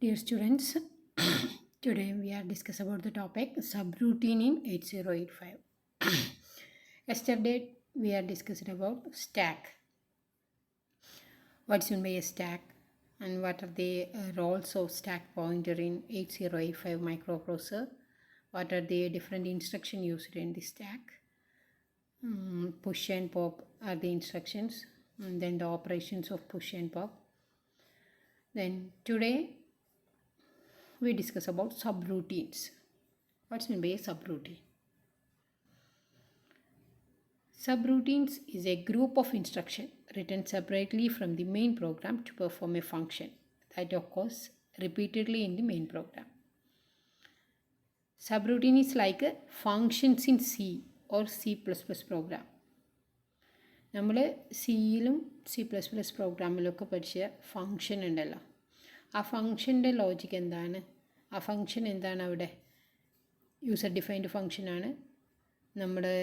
Dear students, today we are discussing about the topic subroutine in 8085. Yesterday we are discussing about stack. What's meant by a stack and what are the roles of stack pointer in 8085 microprocessor? What are the different instructions used in the stack? Push and pop are the instructions, and then the operations of push and pop. Then today we discuss about subroutines. What's meant by a subroutine? Subroutines is a group of instructions written separately from the main program to perform a function that occurs repeatedly in the main program. Subroutine is like functions in C or C++ program. നമ്മൾ സിയിലും C++ പ്രോഗ്രാമിലൊക്കെ പഠിച്ച function ഉണ്ടല്ലോ, ആ ഫങ്ഷൻ്റെ logic എന്താണ്? ആ function എന്താണ്? അവിടെ user defined ഫങ്ഷനാണ്. നമ്മുടെ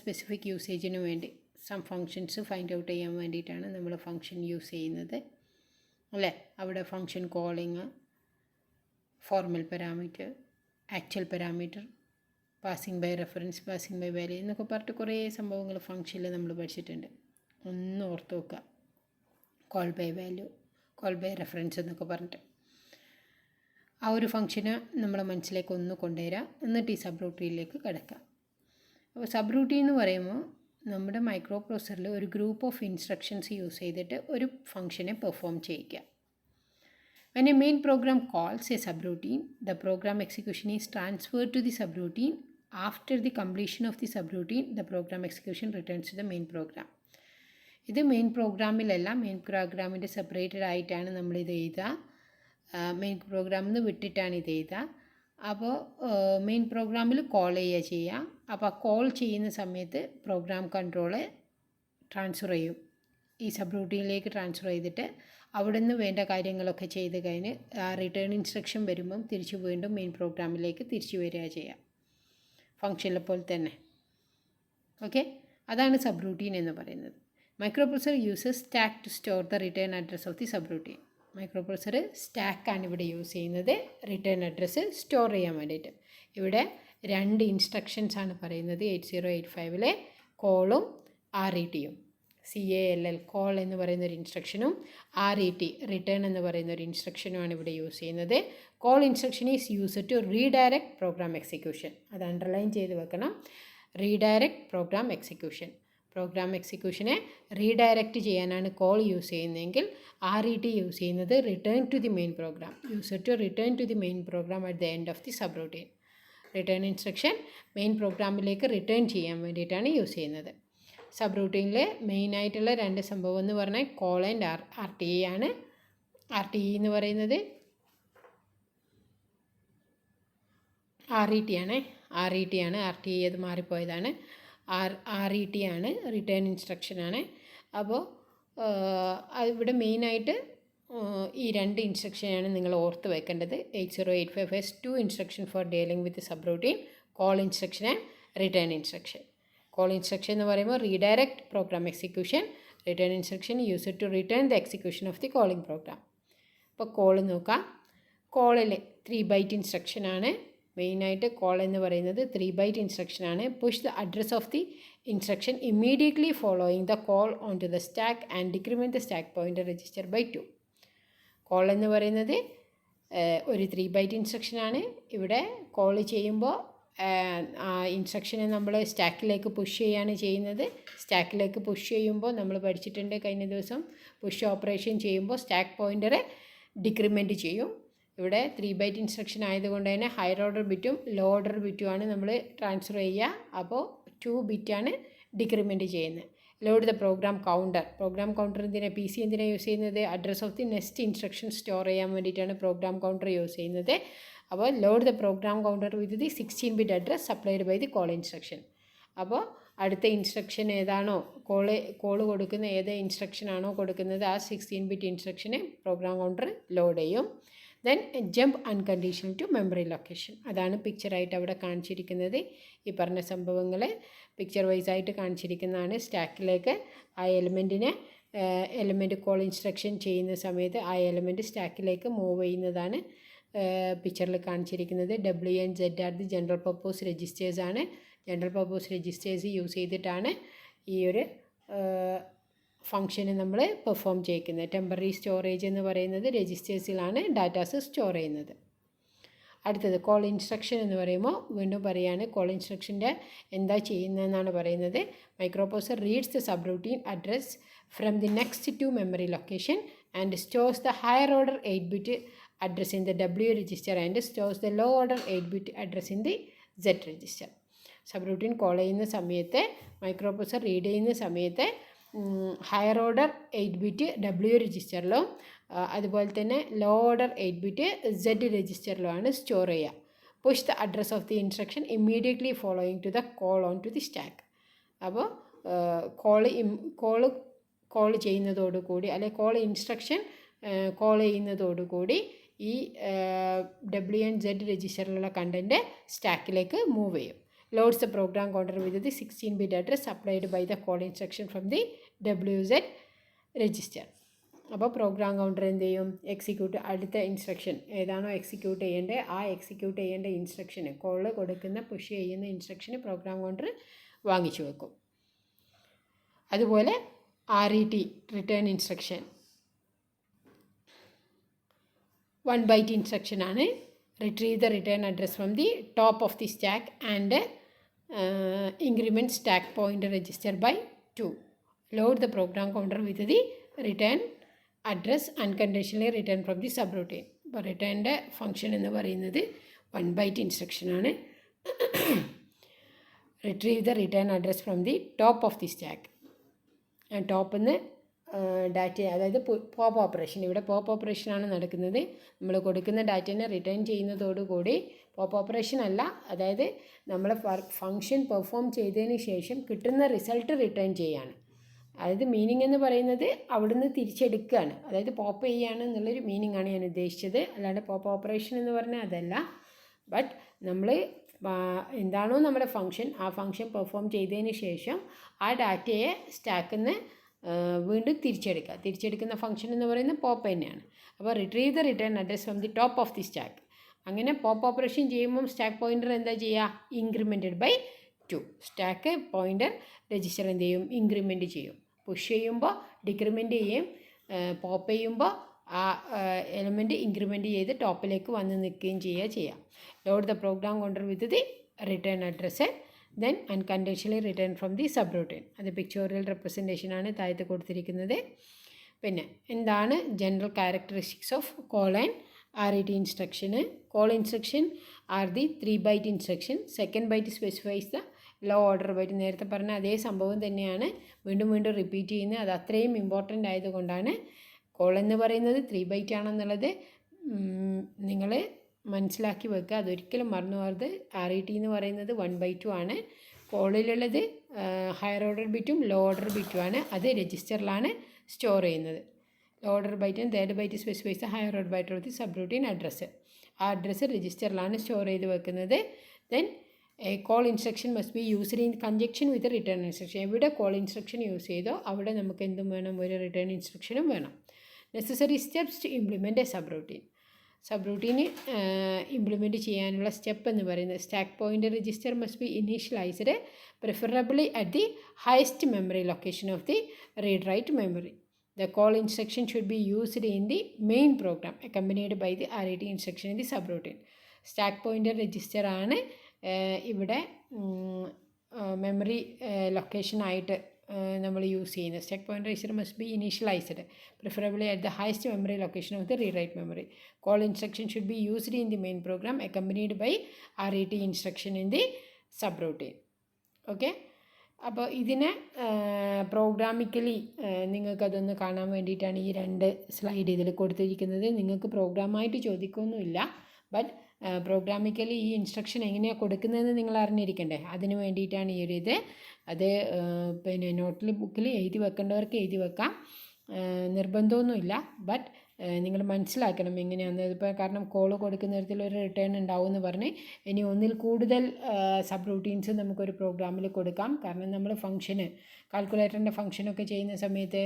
specific യൂസേജിന് വേണ്ടി സം ഫങ്ഷൻസ് ഫൈൻഡ് ഔട്ട് ചെയ്യാൻ വേണ്ടിയിട്ടാണ് നമ്മൾ ഫങ്ഷൻ യൂസ് ചെയ്യുന്നത് അല്ലേ? അവിടെ function calling, formal parameter, actual parameter, passing by reference, passing by value എന്നൊക്കെ പറഞ്ഞിട്ട് കുറേ സംഭവങ്ങൾ ഫങ്ഷനിൽ നമ്മൾ പഠിച്ചിട്ടുണ്ട്. ഒന്ന് ഓർത്ത് വെക്കുക. Call by value, call by reference എന്നൊക്കെ പറഞ്ഞിട്ട് ആ ഒരു ഫങ്ഷന് നമ്മളെ മനസ്സിലേക്ക് ഒന്ന് കൊണ്ടുവരിക, എന്നിട്ട് ഈ സബ് റൂട്ടീനിലേക്ക് കിടക്കുക. അപ്പോൾ സബ് റൂട്ടീൻ എന്ന് പറയുമ്പോൾ നമ്മുടെ മൈക്രോ പ്രോസസ്സറിൽ ഒരു ഗ്രൂപ്പ് ഓഫ് ഇൻസ്ട്രക്ഷൻസ് യൂസ് ചെയ്തിട്ട് ഒരു ഫങ്ഷനെ പെർഫോം ചെയ്യിക്കുക. When a main program calls a subroutine, the program execution is transferred to the subroutine. After the completion of the subroutine, the program execution returns to the main program. ഇത് main പ്രോഗ്രാമിലല്ല, main പ്രോഗ്രാമിൻ്റെ separated ആയിട്ടാണ് നമ്മളിത് എഴുതുക. Main പ്രോഗ്രാമിൽ നിന്ന് വിട്ടിട്ടാണ് ഇത് എഴുതുക. അപ്പോൾ മെയിൻ പ്രോഗ്രാമിൽ കോൾ ചെയ്യുക. അപ്പോൾ കോൾ ചെയ്യുന്ന സമയത്ത് പ്രോഗ്രാം കൺട്രോള് ട്രാൻസ്ഫർ ചെയ്യും, ഈ സബ് റൂട്ടീനിലേക്ക് ട്രാൻസ്ഫർ ചെയ്തിട്ട് അവിടെ നിന്ന് വേണ്ട കാര്യങ്ങളൊക്കെ ചെയ്ത് കഴിഞ്ഞ് ആ റിട്ടേൺ ഇൻസ്ട്രക്ഷൻ വരുമ്പം തിരിച്ച് വീണ്ടും മെയിൻ പ്രോഗ്രാമിലേക്ക് തിരിച്ചു വരിക ചെയ്യുക, ഫങ്ഷനിലെ പോലെ തന്നെ. ഓക്കെ, അതാണ് സബ് റൂട്ടീൻ എന്ന് പറയുന്നത്. Microprocessor uses stack to store the return address of the subroutine. Microprocessor സ്റ്റാക്കാണ് ഇവിടെ യൂസ് ചെയ്യുന്നത് റിട്ടേൺ അഡ്രസ്സ് സ്റ്റോർ ചെയ്യാൻ വേണ്ടിയിട്ട്. ഇവിടെ രണ്ട് ഇൻസ്ട്രക്ഷൻസാണ് പറയുന്നത് 8085 കോളും RETയും. CALL കോൾ എന്ന് പറയുന്നൊരു ഇൻസ്ട്രക്ഷനും RET റിട്ടേൺ എന്ന് പറയുന്നൊരു ഇൻസ്ട്രക്ഷനുമാണ് ഇവിടെ യൂസ് ചെയ്യുന്നത്. Call instruction is use to redirect program execution. അത് അണ്ടർലൈൻ ചെയ്ത് വെക്കണം. റീഡയറക്റ്റ് പ്രോഗ്രാം എക്സിക്യൂഷൻ, പ്രോഗ്രാം എക്സിക്യൂഷനെ റീഡയറക്റ്റ് ചെയ്യാനാണ് കോൾ യൂസ് ചെയ്യുന്നതെങ്കിൽ RET യൂസ് ചെയ്യുന്നത് return to the main program. User to return to the main program at the end of the subroutine. Return instruction main program return ചെയ്യാൻ വേണ്ടിയിട്ടാണ് use ചെയ്യുന്നത്. Sub റൂട്ടീനിൽ മെയിനായിട്ടുള്ള രണ്ട് സംഭവം എന്ന് പറഞ്ഞാൽ കോൾ ആൻഡ് RTE ആണ്. RTE എന്ന് പറയുന്നത് RET ആണ്. RTE അത് മാറിപ്പോയതാണ്. RET ആണ്, റിട്ടേൺ ഇൻസ്ട്രക്ഷനാണ്. അപ്പോൾ ഇവിടെ മെയിനായിട്ട് ഈ രണ്ട് ഇൻസ്ട്രക്ഷനാണ് നിങ്ങൾ ഓർത്ത് വെക്കേണ്ടത്. 8085 has two instructions for dealing with the subroutine: call instruction and return instruction. Call instruction എന്ന് പറയുമ്പോൾ redirect program execution, return instruction use to return the execution of the calling program. അപ്പോൾ കോൾ നോക്കാം. കോളിൽ 3 ബൈറ്റ് ഇൻസ്ട്രക്ഷനാണ് മെയിനായിട്ട്. Call എന്ന് പറയുന്നത് 3 byte ഇൻസ്ട്രക്ഷനാണ്. Push the address of the instruction immediately following the call on to the stack and decrement the stack pointer register by 2. Call എന്ന് പറയുന്നത് ഒരു 3 ബൈറ്റ് ഇൻസ്ട്രക്ഷനാണ്. ഇവിടെ കോൾ ചെയ്യുമ്പോൾ ഇൻസ്ട്രക്ഷനെ നമ്മൾ സ്റ്റാക്കിലേക്ക് പുഷ് ചെയ്യുകയാണ് ചെയ്യുന്നത്. സ്റ്റാക്കിലേക്ക് പുഷ് ചെയ്യുമ്പോൾ നമ്മൾ പഠിച്ചിട്ടുണ്ട് കഴിഞ്ഞ ദിവസം, പുഷ് ഓപ്പറേഷൻ ചെയ്യുമ്പോൾ സ്റ്റാക്ക് പോയിൻ്ററെ ഡിക്രിമെൻറ്റ് ചെയ്യും. ഇവിടെ 3 ബൈറ്റ് ഇൻസ്ട്രക്ഷൻ ആയതുകൊണ്ട് തന്നെ ഹയർ ഓർഡർ ബിറ്റും ലോ ഓർഡർ ബിറ്റുമാണ് നമ്മൾ ട്രാൻസ്ഫർ ചെയ്യുക. അപ്പോൾ 2 ബിറ്റാണ് ഡിക്രിമെൻറ്റ് ചെയ്യുന്നത്. Load the program counter. Program counter എന്തിനാണ്, PC എന്തിനാണ് യൂസ് ചെയ്യുന്നത്? Address of the next instruction store ചെയ്യാൻ വേണ്ടിയിട്ടാണ് പ്രോഗ്രാം കൗണ്ടർ യൂസ് ചെയ്യുന്നത്. അപ്പോൾ load the program counter with the 16 bit address supplied by the call instruction. അപ്പോൾ അടുത്ത ഇൻസ്ട്രക്ഷൻ ഏതാണോ കോൾ കൊടുക്കുന്ന ഏത് ഇൻസ്ട്രക്ഷനാണോ കൊടുക്കുന്നത് ആ 16 ബിറ്റ് ഇൻസ്ട്രക്ഷനെ പ്രോഗ്രാം കൗണ്ടർ ലോഡ് ചെയ്യും. Then jump unconditional to memory location. അതാണ് പിക്ചറായിട്ട് അവിടെ കാണിച്ചിരിക്കുന്നത്. ഈ പറഞ്ഞ സംഭവങ്ങൾ പിക്ചർ വൈസായിട്ട് കാണിച്ചിരിക്കുന്നതാണ്. സ്റ്റാക്കിലേക്ക് ആ എലിമെൻറ്റിനെ എലമെൻറ്റ് കോൾ ഇൻസ്ട്രക്ഷൻ ചെയ്യുന്ന സമയത്ത് ആ എലമെൻറ്റ് സ്റ്റാക്കിലേക്ക് മൂവ് ചെയ്യുന്നതാണ് പിക്ചറിൽ കാണിച്ചിരിക്കുന്നത്. WNZ the general purpose registers ആണ്. ജനറൽ പർപ്പസ് രജിസ്റ്റേഴ്സ് യൂസ് ചെയ്തിട്ടാണ് ഈ ഒരു ഫംഗ്ഷന് നമ്മൾ പെർഫോം ചെയ്യിക്കുന്നത്. ടെമ്പററി സ്റ്റോറേജ് എന്ന് പറയുന്നത് രജിസ്റ്റേഴ്സിലാണ് ഡാറ്റാസ് സ്റ്റോർ ചെയ്യുന്നത്. അടുത്തത് കോൾ ഇൻസ്ട്രക്ഷൻ എന്ന് പറയുമ്പോൾ വീണ്ടും പറയുകയാണ്, കോൾ ഇൻസ്ട്രക്ഷൻ്റെ എന്താ ചെയ്യുന്നതെന്നാണ് പറയുന്നത്. Microprocessor reads the subroutine address from the next two memory location and stores the higher order 8-bit address in the W register and stores the low order 8-bit address in the Z register. Sub routine call ചെയ്യുന്ന സമയത്ത് microprocessor read ചെയ്യുന്ന സമയത്ത് higher order 8-bit W രജിസ്റ്ററിലും അതുപോലെ തന്നെ low order 8-bit Z രജിസ്റ്ററിലുമാണ് store ചെയ്യുക. Push the address of the instruction immediately following to the call on to the stack. അപ്പോൾ കോൾ ചെയ്യുന്നതോടുകൂടി അല്ലെ കോൾ ഇൻസ്ട്രക്ഷൻ കോൾ ചെയ്യുന്നതോടുകൂടി ഈ WNZ രജിസ്റ്ററിലുള്ള കണ്ടൻറ്റ് സ്റ്റാക്കിലേക്ക് മൂവ് ചെയ്യും. Loads the program counter with the 16-bit address supplied by the call instruction from the WZ register. അപ്പോൾ program counter എന്ത് ചെയ്യും, എക്സിക്യൂട്ട് അടുത്ത ഇൻസ്ട്രക്ഷൻ ഏതാണോ എക്സിക്യൂട്ട് ചെയ്യേണ്ടത് ആ എക്സിക്യൂട്ട് ചെയ്യേണ്ട ഇൻസ്ട്രക്ഷന് കോള് കൊടുക്കുന്ന പുഷ് ചെയ്യുന്ന ഇൻസ്ട്രക്ഷന് പ്രോഗ്രാം കൗണ്ടർ വാങ്ങിച്ചു വെക്കും. അതുപോലെ RET return instruction 1-byte instruction ആണ്. Retrieve the return address from the top of the stack and increment stack pointer register by 2. Load the program counter with the return address unconditionally return from the subroutine. അപ്പോൾ റിട്ടേണിൻ്റെ function എന്ന് പറയുന്നത് 1-byte ഇൻസ്ട്രക്ഷനാണ്. Retrieve the return address from the top of the stack. ടോപ്പിൽ നിന്ന് data, അതായത് pop operation, ഇവിടെ pop ഓപ്പറേഷനാണ് നടക്കുന്നത്. നമ്മൾ കൊടുക്കുന്ന ഡാറ്റേനെ റിട്ടേൺ ചെയ്യുന്നതോടുകൂടി പോപ്പ് ഓപ്പറേഷൻ അല്ല, അതായത് നമ്മൾ ഫംഗ്ഷൻ പെർഫോം ചെയ്തതിന് ശേഷം കിട്ടുന്ന റിസൾട്ട് റിട്ടേൺ ചെയ്യാണ്. അതായത് മീനിങ് എന്ന് പറയുന്നത് അവിടുന്ന് തിരിച്ചെടുക്കുകയാണ്, അതായത് പോപ്പ് ചെയ്യുകയാണ് എന്നുള്ളൊരു മീനിങ് ആണ് ഞാൻ ഉദ്ദേശിച്ചത്. അല്ലാണ്ട് പോപ്പ് ഓപ്പറേഷൻ എന്ന് പറഞ്ഞാൽ അതല്ല. ബട്ട് നമ്മൾ എന്താണോ നമ്മുടെ ഫംഗ്ഷൻ, ആ ഫംഗ്ഷൻ പെർഫോം ചെയ്തതിന് ശേഷം ആ ഡാറ്റയെ സ്റ്റാക്കിൽ നിന്ന് വീണ്ടും തിരിച്ചെടുക്കുന്ന ഫംഗ്ഷൻ എന്ന് പറയുന്നത് പോപ്പ് തന്നെയാണ്. അപ്പോൾ retrieve the return address from the top of the stack. അങ്ങനെ പോപ്പ് ഓപ്പറേഷൻ ചെയ്യുമ്പം സ്റ്റാക്ക് പോയിൻ്റർ എന്താ ചെയ്യുക, incremented by 2. Stack pointer register എന്ത് ചെയ്യും, ഇൻക്രിമെൻറ്റ് ചെയ്യും. പുഷ് ചെയ്യുമ്പോൾ ഡിക്രിമെൻറ്റ് ചെയ്യും, പോപ്പ് ചെയ്യുമ്പോൾ ആ എലമെൻറ്റ് ഇൻക്രിമെൻറ്റ് ചെയ്ത് ടോപ്പിലേക്ക് വന്ന് നിൽക്കുകയും ചെയ്യാം. Load the program counter with the return address then unconditionally return from the subroutine. അത് പിക്ചോറിയൽ റെപ്രസെൻറ്റേഷനാണ് താഴത്ത് കൊടുത്തിരിക്കുന്നത്. പിന്നെ എന്താണ് general characteristics of call and RET ഇൻസ്ട്രക്ഷന്. Call instruction are the 3-byte instruction. Second byte specifies the low order byte. നേരത്തെ പറഞ്ഞ അതേ സംഭവം തന്നെയാണ് വീണ്ടും റിപ്പീറ്റ് ചെയ്യുന്നത്. അത് അത്രയും ഇമ്പോർട്ടൻ്റ് ആയതുകൊണ്ടാണ്. കോൾ എന്ന് പറയുന്നത് 3-byte ആണെന്നുള്ളത് നിങ്ങൾ മനസ്സിലാക്കി വെക്കുക, അതൊരിക്കലും മറന്നു പോകരുത്. RET എന്ന് പറയുന്നത് 1/2 ആണ്. കോളിലുള്ളത് ഹയർ ഓർഡർ ബിറ്റും ലോ ഓർഡർ ബിറ്റുമാണ്. അത് രജിസ്റ്ററിലാണ് സ്റ്റോർ ചെയ്യുന്നത്. ലോ ഓർഡർ ബൈറ്റും third byte specifies the higher order byte of the subroutine address. ആ അഡ്രസ്സ് രജിസ്റ്ററിലാണ് സ്റ്റോർ ചെയ്ത് വെക്കുന്നത്. Then call instruction must be used in conjunction with return instruction. എവിടെ കോൾ ഇൻസ്ട്രക്ഷൻ യൂസ് ചെയ്തോ അവിടെ നമുക്ക് എന്തും വേണം, ഒരു റിട്ടേൺ ഇൻസ്ട്രക്ഷനും വേണം. Necessary steps to implement a subroutine. സബ് റൂട്ടീന് ഇംപ്ലിമെൻറ്റ് ചെയ്യാനുള്ള സ്റ്റെപ്പ് എന്ന് പറയുന്നത് stack pointer register must be initialised preferably at the highest memory location of the read write memory. The call instruction should be used in the main program accompanied by the RET instruction in the subroutine. Stack pointer register ആണ് ഇവിടെ memory ലൊക്കേഷനായിട്ട് നമ്മൾ use ചെയ്യുന്നത്. Stack pointer register must be initialised preferably at the highest memory location of the read write memory. Call instruction should be used in the main program accompanied by RET instruction in the subroutine. Okay, അപ്പോൾ ഇതിനെ പ്രോഗ്രാമിക്കലി നിങ്ങൾക്കതൊന്ന് കാണാൻ വേണ്ടിയിട്ടാണ് ഈ 2 slide ഇതിൽ കൊടുത്തിരിക്കുന്നത്. നിങ്ങൾക്ക് പ്രോഗ്രാമായിട്ട് ചോദിക്കുകയൊന്നുമില്ല, but പ്രോഗ്രാമിക്കലി ഈ instruction എങ്ങനെയാണ് കൊടുക്കുന്നതെന്ന് നിങ്ങൾ അറിഞ്ഞിരിക്കണ്ടേ, അതിന് വേണ്ടിയിട്ടാണ് ഈ ഒരു ഇത്. അത് പിന്നെ നോട്ടിൽ ബുക്കിൽ എഴുതി വെക്കേണ്ടവർക്ക് എഴുതി വെക്കാം, നിർബന്ധമൊന്നുമില്ല. ബട്ട് നിങ്ങൾ മനസ്സിലാക്കണം എങ്ങനെയാണെന്ന്. ഇപ്പോൾ കാരണം കോൾ കൊടുക്കുന്ന തരത്തിലൊരു റിട്ടേൺ ഉണ്ടാവും എന്ന് പറഞ്ഞ് ഇനി ഒന്നിൽ കൂടുതൽ സബ് റൂട്ടീൻസ് നമുക്കൊരു പ്രോഗ്രാമിൽ കൊടുക്കാം. കാരണം നമ്മൾ കാൽക്കുലേറ്ററിൻ്റെ ഫംഗ്ഷനൊക്കെ ചെയ്യുന്ന സമയത്ത്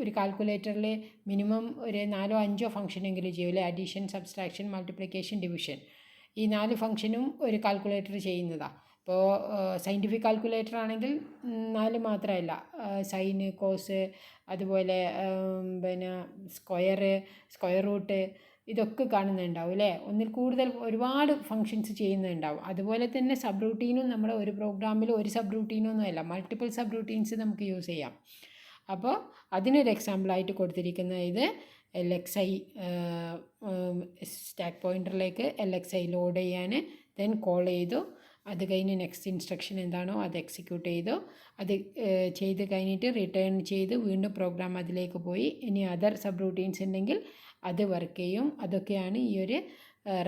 ഒരു കാൽക്കുലേറ്ററിൽ മിനിമം ഒരു 4-5 ഫംഗ്ഷനെങ്കിലും ചെയ്യൂലേ. Addition, subtraction, multiplication, division. ഈ 4 ഫംഗ്ഷനും ഒരു കാൽക്കുലേറ്റർ ചെയ്യുന്നതാണ്. ഇപ്പോൾ സയൻറ്റിഫിക് കാൽക്കുലേറ്റർ ആണെങ്കിൽ 4 മാത്രമല്ല, സൈന്, കോസ്, അതുപോലെ പിന്നെ സ്ക്വയർ റൂട്ട്, ഇതൊക്കെ കാണുന്നുണ്ടാവും അല്ലേ. ഒന്നിൽ കൂടുതൽ ഒരുപാട് ഫങ്ഷൻസ് ചെയ്യുന്നുണ്ടാവും. അതുപോലെ തന്നെ സബ് റൂട്ടീനും നമ്മൾ ഒരു പ്രോഗ്രാമിൽ ഒരു സബ് റൂട്ടീനൊന്നും അല്ല, മൾട്ടിപ്പിൾ സബ് റൂട്ടീൻസ് നമുക്ക് യൂസ് ചെയ്യാം. അപ്പോൾ അതിനൊരു എക്സാമ്പിളായിട്ട് കൊടുത്തിരിക്കുന്ന ഇത് LXI സ്റ്റാക്ക് പോയിൻ്ററിലേക്ക് LXI ലോഡ് ചെയ്യാൻ ദെൻ കോൾ ചെയ്തു. അത് കഴിഞ്ഞ് നെക്സ്റ്റ് ഇൻസ്ട്രക്ഷൻ എന്താണോ അത് എക്സിക്യൂട്ട് ചെയ്തു. അത് ചെയ്ത് കഴിഞ്ഞിട്ട് റിട്ടേൺ ചെയ്ത് വീണ്ടും പ്രോഗ്രാം അതിലേക്ക് പോയി. ഇനി അതർ സബ് റൂട്ടീൻസ് ഉണ്ടെങ്കിൽ അത് വർക്ക് ചെയ്യും. അതൊക്കെയാണ് ഈ ഒരു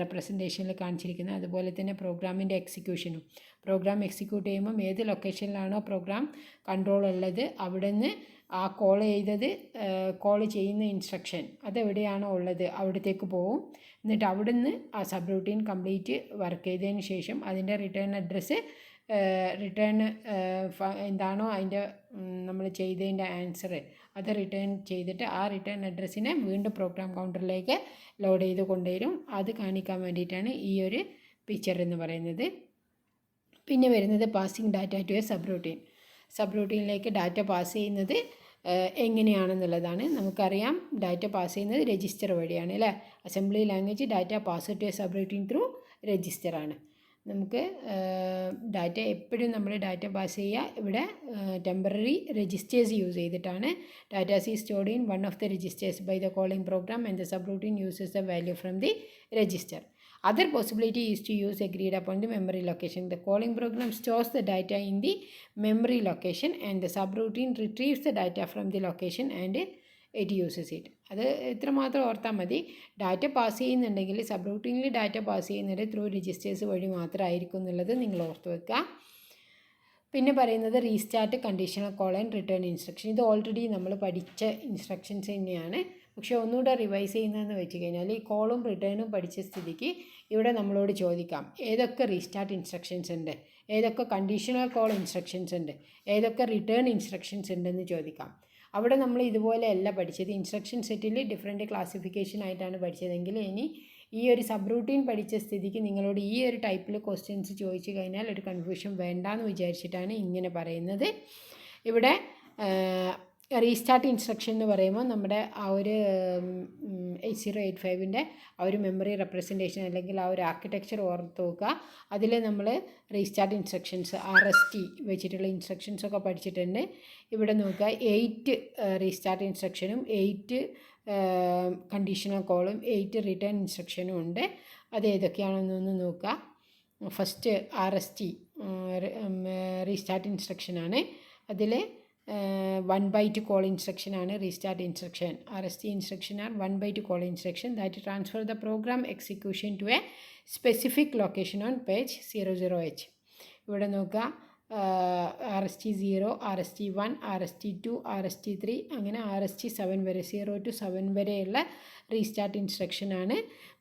റെപ്രസെൻറ്റേഷനിൽ കാണിച്ചിരിക്കുന്നത്. അതുപോലെ തന്നെ പ്രോഗ്രാമിൻ്റെ എക്സിക്യൂഷനും. പ്രോഗ്രാം എക്സിക്യൂട്ട് ചെയ്യുമ്പം ഏത് ലൊക്കേഷനിലാണോ പ്രോഗ്രാം കൺട്രോൾ ഉള്ളത് അവിടെ നിന്ന് ആ കോൾ ചെയ്യുന്ന ഇൻസ്ട്രക്ഷൻ അതെവിടെയാണോ ഉള്ളത് അവിടത്തേക്ക് പോവും. എന്നിട്ട് അവിടെ നിന്ന് ആ സബ് റൂട്ടീൻ കംപ്ലീറ്റ് വർക്ക് ചെയ്തതിന് ശേഷം അതിൻ്റെ റിട്ടേൺ അഡ്രസ്സ് എന്താണോ അതിൻ്റെ നമ്മൾ ചെയ്തതിൻ്റെ ആൻസർ അത് റിട്ടേൺ ചെയ്തിട്ട് ആ റിട്ടേൺ അഡ്രസ്സിനെ വീണ്ടും പ്രോഗ്രാം കൗണ്ടറിലേക്ക് ലോഡ് ചെയ്ത് കൊണ്ടുവരും. അത് കാണിക്കാൻ വേണ്ടിയിട്ടാണ് ഈ ഒരു പിക്ചർ എന്ന് പറയുന്നത്. പിന്നെ വരുന്നത് പാസിംഗ് ഡാറ്റ ടു എ സബ് റൂട്ടീനിലേക്ക് ഡാറ്റ പാസ് ചെയ്യുന്നത് എങ്ങനെയാണെന്നുള്ളതാണ്. നമുക്കറിയാം ഡാറ്റ പാസ് ചെയ്യുന്നത് രജിസ്റ്റർ വഴിയാണ് അല്ലേ. Assembly language data pass to a subroutine through രജിസ്റ്ററാണ്. നമുക്ക് ഡാറ്റ എപ്പോഴും നമ്മൾ ഡാറ്റ പാസ് ചെയ്യുക ഇവിടെ ടെമ്പററി രജിസ്റ്റേഴ്സ് യൂസ് ചെയ്തിട്ടാണ്. Datas is stored in one of the registers by the calling program and the subroutine uses the value from the register. Other possibility is to use agreed upon the memory location. The calling program stores the data in the memory location and the subroutine retrieves the data from the location and it uses it. അത് ഇത്രമാത്രം ഓർത്താൽ മതി. Data pass ചെയ്യുന്നുണ്ടെങ്കിൽ sub റൂട്ടീനിൽ data pass ചെയ്യുന്നത് through registers വഴി മാത്രമായിരിക്കും എന്നുള്ളത് നിങ്ങൾ ഓർത്ത് വെക്കുക. പിന്നെ പറയുന്നത് restart, conditional call and return instruction. ഇത് ഓൾറെഡി നമ്മൾ പഠിച്ച ഇൻസ്ട്രക്ഷൻസ് തന്നെയാണ്. പക്ഷേ ഒന്നുകൂടെ റിവൈസ് ചെയ്യുന്നതെന്ന് വെച്ച് കഴിഞ്ഞാൽ ഈ കോളും റിട്ടേണും പഠിച്ച സ്ഥിതിക്ക് ഇവിടെ നമ്മളോട് ചോദിക്കാം ഏതൊക്കെ റീസ്റ്റാർട്ട് ഇൻസ്ട്രക്ഷൻസ് ഉണ്ട്, ഏതൊക്കെ കണ്ടീഷണൽ കോൾ ഇൻസ്ട്രക്ഷൻസ് ഉണ്ട്, ഏതൊക്കെ റിട്ടേൺ ഇൻസ്ട്രക്ഷൻസ് ഉണ്ടെന്ന് ചോദിക്കാം. അവിടെ നമ്മൾ ഇതുപോലെയല്ല പഠിച്ചത്. ഇൻസ്ട്രക്ഷൻ സെറ്റിൽ ഡിഫറെൻറ്റ് ക്ലാസിഫിക്കേഷൻ ആയിട്ടാണ് പഠിച്ചതെങ്കിൽ ഇനി ഈ ഒരു സബ് റൂട്ടീൻ പഠിച്ച സ്ഥിതിക്ക് നിങ്ങളോട് ഈ ഒരു ടൈപ്പിൽ ക്വസ്റ്റ്യൻസ് ചോദിച്ചു കഴിഞ്ഞാൽ ഒരു കൺഫ്യൂഷൻ വേണ്ടാന്ന് വിചാരിച്ചിട്ടാണ് ഇങ്ങനെ പറയുന്നത്. ഇവിടെ റീസ്റ്റാർട്ട് ഇൻസ്ട്രക്ഷൻ എന്ന് പറയുമ്പോൾ നമ്മുടെ ആ ഒരു 8085ൻ്റെ ആ ഒരു മെമ്മറി റെപ്രസെൻറ്റേഷൻ അല്ലെങ്കിൽ ആ ഒരു ആർക്കിടെക്ചർ ഓർത്ത് നോക്കുക. അതിൽ നമ്മൾ റീസ്റ്റാർട്ട് ഇൻസ്ട്രക്ഷൻസ് RST വെച്ചിട്ടുള്ള ഇൻസ്ട്രക്ഷൻസൊക്കെ പഠിച്ചിട്ടുണ്ട്. ഇവിടെ നോക്കുക 8 റീസ്റ്റാർട്ട് ഇൻസ്ട്രക്ഷനും 8 കണ്ടീഷണൽ കോളും 8 റിട്ടേൺ ഇൻസ്ട്രക്ഷനും ഉണ്ട്. അത് ഏതൊക്കെയാണെന്നൊന്ന് നോക്കുക. ഫസ്റ്റ് RST റീസ്റ്റാർട്ട് ഇൻസ്ട്രക്ഷനാണ്. അതിൽ 1 byte call instruction ആണ് restart instruction. RST instruction are 1 byte call instruction that transfer the program execution to a specific location on page 00H. ഇവിടെ നോക്കുക RST0, RST1, RST2, RST3 അങ്ങനെ RST7 വരെ 0 to 7 വരെയുള്ള restart ഇൻസ്ട്രക്ഷനാണ്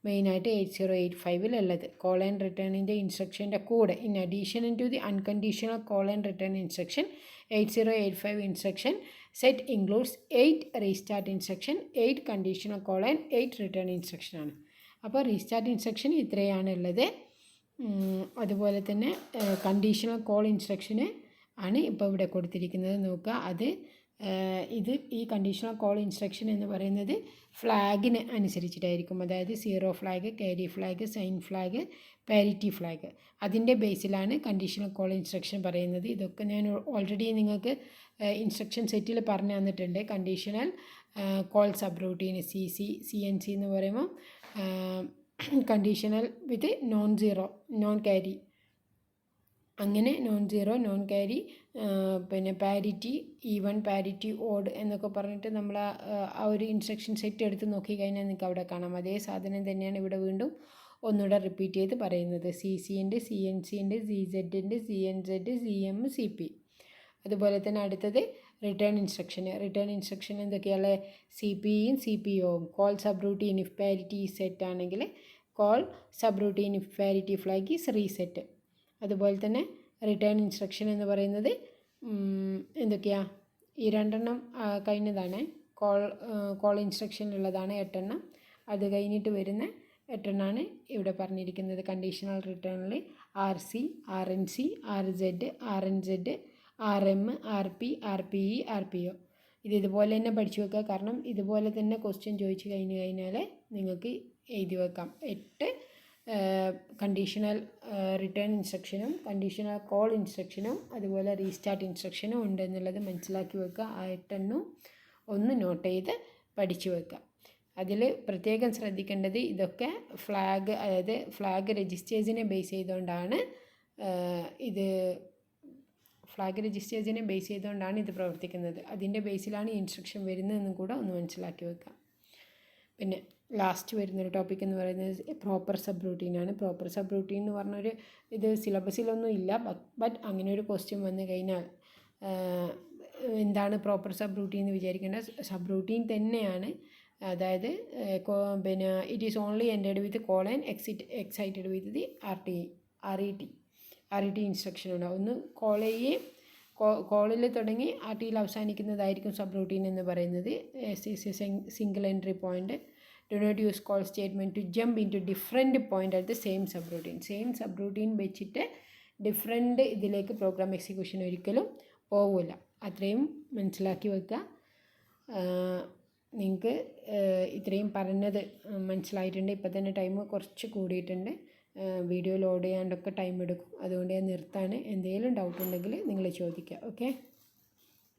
മെയിനായിട്ട് 8085 ഉള്ളത്. കോൾ ആൻഡ് റിട്ടേണിൻ്റെ ഇൻസ്ട്രക്ഷൻ്റെ കൂടെ in addition to the unconditional call and return instruction 8085 instruction set includes 8 restart instruction, 8 conditional call and 8 return instruction ആണ്. അപ്പോൾ റീസ്റ്റാർട്ട് ഇൻസ്ട്രക്ഷൻ ഇത്രയാണ് ഉള്ളത്. അതുപോലെ തന്നെ കണ്ടീഷണൽ കോൾ ഇൻസ്ട്രക്ഷന് ആണ് ഇപ്പോൾ ഇവിടെ കൊടുത്തിരിക്കുന്നത്. നോക്കുക അത് ഈ കണ്ടീഷണൽ കോൾ ഇൻസ്ട്രക്ഷൻ എന്ന് പറയുന്നത് ഫ്ലാഗിന് അനുസരിച്ചിട്ടായിരിക്കും. അതായത് 0 flag, carry flag, sign flag, parity flag, അതിൻ്റെ ബേസിലാണ് കണ്ടീഷണൽ കോൾ ഇൻസ്ട്രക്ഷൻ പറയുന്നത്. ഇതൊക്കെ ഞാൻ ഓൾറെഡി നിങ്ങൾക്ക് ഇൻസ്ട്രക്ഷൻ സെറ്റിൽ പറഞ്ഞു തന്നിട്ടുണ്ട്. Conditional call sub routine CNC എന്ന് പറയുമ്പോൾ കണ്ടീഷണൽ വിത്ത് നോൺ ക്യാരി, അങ്ങനെ നോൺ ക്യാരി, പിന്നെ പാരിറ്റി, ഈവൻ, പാരിറ്റി, ഓഡ് എന്നൊക്കെ പറഞ്ഞിട്ട് നമ്മൾ ആ ഒരു ഇൻസ്ട്രക്ഷൻ സെറ്റ് എടുത്ത് നോക്കിക്കഴിഞ്ഞാൽ നിങ്ങൾക്ക് അവിടെ കാണാം. അതേ സാധനം തന്നെയാണ് ഇവിടെ വീണ്ടും ഒന്നുകൂടെ റിപ്പീറ്റ് ചെയ്ത് പറയുന്നത്. CC ഉണ്ട്, CNC ഉണ്ട്, ZZ ഉണ്ട്, CNZ, CM, CP. അതുപോലെ തന്നെ അടുത്തത് റിട്ടേൺ ഇൻസ്ട്രക്ഷൻ എന്തൊക്കെയാണ്? CPEയും CPOയും. Call subroutine if parity set ആണെങ്കിൽ call subroutine if parity flag is reset. അതുപോലെ തന്നെ റിട്ടേൺ ഇൻസ്ട്രക്ഷൻ എന്ന് പറയുന്നത് എന്തൊക്കെയാണ്? ഈ 2 കഴിഞ്ഞതാണ്. കോൾ ഇൻസ്ട്രക്ഷനിലുള്ളതാണ് 8. അത് കഴിഞ്ഞിട്ട് വരുന്ന 8 ഇവിടെ പറഞ്ഞിരിക്കുന്നത്. കണ്ടീഷണൽ റിട്ടേണിൽ RC, RNC, RZ, RNZ, RM, RP, RPE, RPO. ഇതുപോലെ തന്നെ പഠിച്ചു വെക്കുക. കാരണം ഇതുപോലെ തന്നെ ക്വസ്റ്റ്യൻ ചോദിച്ചു കഴിഞ്ഞാൽ നിങ്ങൾക്ക് എഴുതി വെക്കാം. 8 കണ്ടീഷണൽ റിട്ടേൺ ഇൻസ്ട്രക്ഷനും കണ്ടീഷണൽ കോൾ ഇൻസ്ട്രക്ഷനും അതുപോലെ റീസ്റ്റാർട്ട് ഇൻസ്ട്രക്ഷനും ഉണ്ടെന്നുള്ളത് മനസ്സിലാക്കി വെക്കുക. ആ 8 ഒന്ന് നോട്ട് ചെയ്ത് പഠിച്ചു വെക്കുക. അതിൽ പ്രത്യേകം ശ്രദ്ധിക്കേണ്ടത് ഇതൊക്കെ ഫ്ലാഗ് രജിസ്റ്റേഴ്സിനെ ബേസ് ചെയ്തുകൊണ്ടാണ് ഇത് പ്രവർത്തിക്കുന്നത്. അതിൻ്റെ ബേസിലാണ് ഈ ഇൻസ്ട്രക്ഷൻ വരുന്നതെന്നും കൂടെ ഒന്ന് മനസ്സിലാക്കി വെക്കുക. പിന്നെ ലാസ്റ്റ് വരുന്നൊരു ടോപ്പിക് എന്ന് പറയുന്നത് പ്രോപ്പർ സബ് റൂട്ടീനാണ്. പ്രോപ്പർ സബ് റൂട്ടീൻ എന്ന് പറഞ്ഞൊരു ഇത് സിലബസിലൊന്നും ഇല്ല. ബട്ട് അങ്ങനെ ഒരു ക്വസ്റ്റ്യൻ വന്നു കഴിഞ്ഞാൽ എന്താണ് പ്രോപ്പർ സബ് റൂട്ടീൻ എന്ന് വിചാരിക്കേണ്ട. സബ് റൂട്ടീൻ തന്നെയാണ്. അതായത് പിന്നെ it is only ended with call and excited with the RET instruction ഉണ്ടാവും. ഒന്ന് കോൾ ചെയ്യുകയും കോളിൽ തുടങ്ങി RTയിൽ അവസാനിക്കുന്നതായിരിക്കും സബ് റൂട്ടീൻ എന്ന് പറയുന്നത്. Single entry point. Do not use call statement to jump into different point at the same subroutine വെച്ചിട്ട് different ഇതിലേക്ക് program execution ഒരിക്കലും പോവില്ല. അത്രയും മനസ്സിലാക്കി വെക്കുക. നിങ്ങൾക്ക് ഇത്രയും പറഞ്ഞത് മനസ്സിലായിട്ടുണ്ട്. ഇപ്പം തന്നെ ടൈം കുറച്ച് കൂടിയിട്ടുണ്ട്. വീഡിയോ ലോഡ് ചെയ്യാണ്ടൊക്കെ ടൈം എടുക്കും. അതുകൊണ്ട് ഞാൻ നിർത്താണ്. എന്തെങ്കിലും ഡൗട്ട് ഉണ്ടെങ്കിൽ നിങ്ങൾ ചോദിക്കുക. ഓക്കെ.